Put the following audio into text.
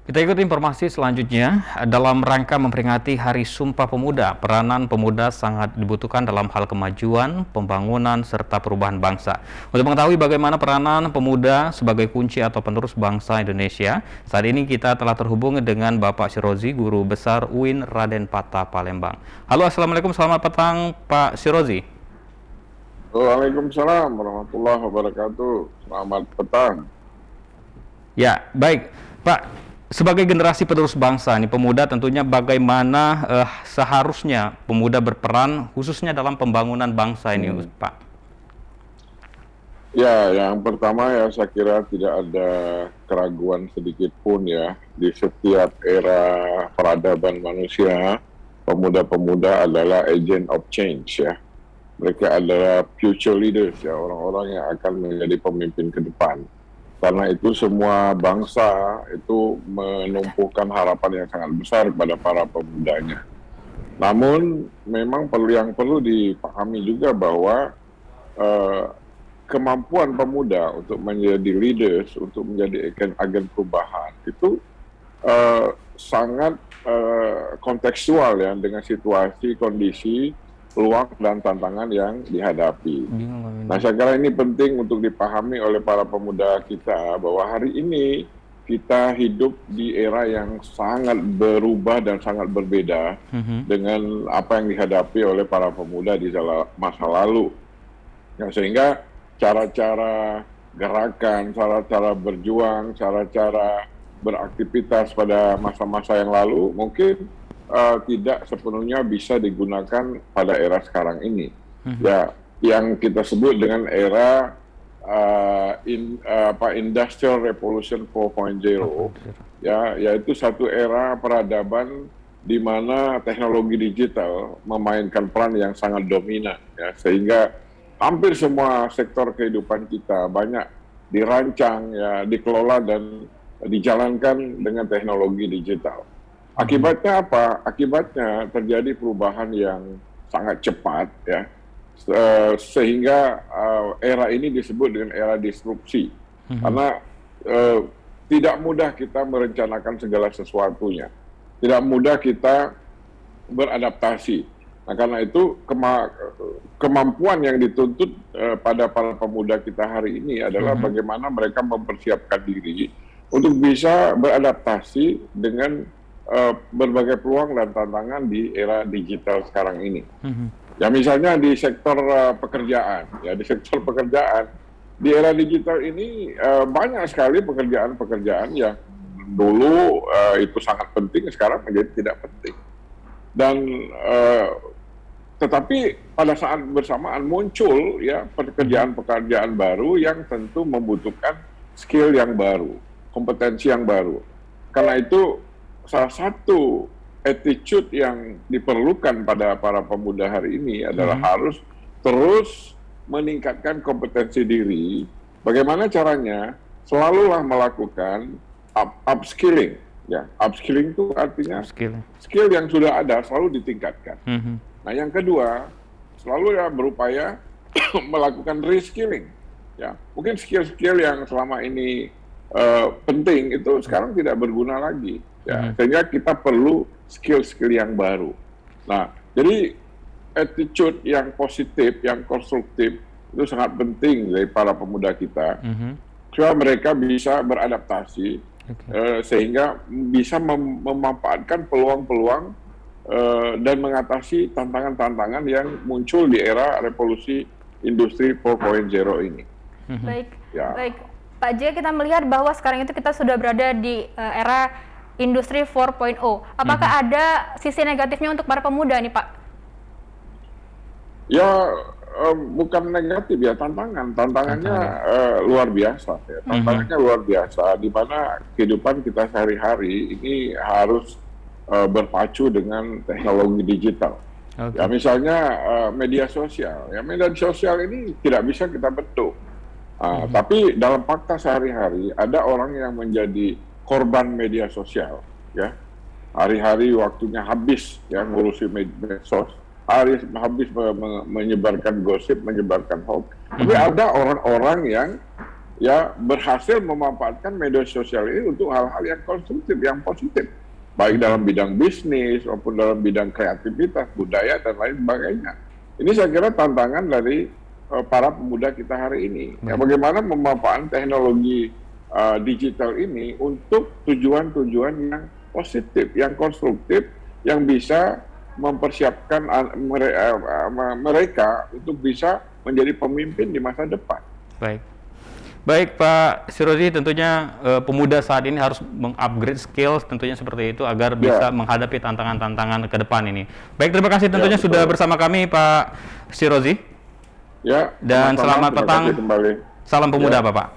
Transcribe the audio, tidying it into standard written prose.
Kita ikuti informasi selanjutnya. Dalam rangka memperingati Hari Sumpah Pemuda, peranan pemuda sangat dibutuhkan dalam hal kemajuan, pembangunan, serta perubahan bangsa. Untuk mengetahui bagaimana peranan pemuda sebagai kunci atau penerus bangsa Indonesia, saat ini kita telah terhubung dengan Bapak Syirrozi, Guru Besar UIN Raden Patah Palembang. Halo, Assalamualaikum, selamat petang Pak Syirrozi. Waalaikumsalam warahmatullahi wabarakatuh. Selamat petang. Ya, baik Pak. Sebagai generasi penerus bangsa, nih pemuda tentunya bagaimana seharusnya pemuda berperan khususnya dalam pembangunan bangsa ini, Pak? Ya, yang pertama ya saya kira tidak ada keraguan sedikit pun ya di setiap era peradaban manusia, pemuda-pemuda adalah agent of change ya. Mereka adalah future leaders ya, orang-orang yang akan menjadi pemimpin ke depan. Karena itu semua bangsa itu menumpukan harapan yang sangat besar kepada para pemudanya. Namun memang yang perlu dipahami juga bahwa kemampuan pemuda untuk menjadi leaders, untuk menjadi agen perubahan itu sangat kontekstual ya dengan situasi, kondisi, peluang dan tantangan yang dihadapi. Nah, saya kira ini penting untuk dipahami oleh para pemuda kita bahwa hari ini kita hidup di era yang sangat berubah dan sangat berbeda dengan apa yang dihadapi oleh para pemuda di masa lalu. Ya, sehingga cara-cara gerakan, cara-cara berjuang, cara-cara beraktivitas pada masa-masa yang lalu mungkin tidak sepenuhnya bisa digunakan pada era sekarang ini. Ya, yang kita sebut dengan era Industrial Revolution 4.0, ya, yaitu satu era peradaban di mana teknologi digital memainkan peran yang sangat dominan, ya, sehingga hampir semua sektor kehidupan kita banyak dirancang, ya, dikelola dan dijalankan dengan teknologi digital. Akibatnya apa? Akibatnya terjadi perubahan yang sangat cepat, ya, sehingga era ini disebut dengan era disrupsi. Karena tidak mudah kita merencanakan segala sesuatunya, tidak mudah kita beradaptasi. Nah, karena itu kemampuan yang dituntut pada para pemuda kita hari ini adalah bagaimana mereka mempersiapkan diri untuk bisa beradaptasi dengan berbagai peluang dan tantangan di era digital sekarang ini. Ya, misalnya di sektor pekerjaan, ya, di sektor pekerjaan di era digital ini banyak sekali pekerjaan-pekerjaan yang dulu itu sangat penting, sekarang menjadi tidak penting. Dan tetapi pada saat bersamaan muncul ya pekerjaan-pekerjaan baru yang tentu membutuhkan skill yang baru, kompetensi yang baru. Karena itu salah satu attitude yang diperlukan pada para pemuda hari ini adalah harus terus meningkatkan kompetensi diri. Bagaimana caranya? Selalulah melakukan upskilling. Ya, upskilling itu artinya skill yang sudah ada selalu ditingkatkan. Nah, yang kedua, selalu ya berupaya melakukan reskilling. Ya, mungkin skill-skill yang selama ini penting itu sekarang tidak berguna lagi. Ya, sehingga kita perlu skill-skill yang baru. Nah, jadi attitude yang positif, yang konstruktif itu sangat penting dari para pemuda kita, supaya mereka bisa beradaptasi, sehingga bisa memanfaatkan peluang-peluang dan mengatasi tantangan-tantangan yang muncul di era revolusi industri 4.0 ini. Baik, ya. Baik, Pak J, kita melihat bahwa sekarang itu kita sudah berada di era Industri 4.0. Apakah ada sisi negatifnya untuk para pemuda nih, Pak? Ya, bukan negatif ya, tantangannya luar biasa ya. Tantangannya luar biasa, di mana kehidupan kita sehari-hari ini harus berpacu dengan teknologi digital. Ya, misalnya media sosial. Ya, media sosial ini tidak bisa kita bentuk. Tapi dalam fakta sehari-hari ada orang yang menjadi korban media sosial, ya, hari-hari waktunya habis ya ngurusi medsos, habis menyebarkan gosip, menyebarkan hoax. Tapi ada orang-orang yang ya berhasil memanfaatkan media sosial ini untuk hal-hal yang konstruktif, yang positif, baik dalam bidang bisnis maupun dalam bidang kreativitas, budaya dan lain sebagainya. Ini saya kira tantangan dari para pemuda kita hari ini. Ya, bagaimana memanfaatkan teknologi digital ini untuk tujuan-tujuan yang positif, yang konstruktif, yang bisa mempersiapkan mereka untuk bisa menjadi pemimpin di masa depan. Baik Pak Syrozi, tentunya pemuda saat ini harus mengupgrade skill tentunya seperti itu agar bisa menghadapi tantangan-tantangan ke depan ini. Baik, terima kasih tentunya sudah bersama kami Pak Syrozi. Ya, dan selamat petang. Salam pemuda Bapak.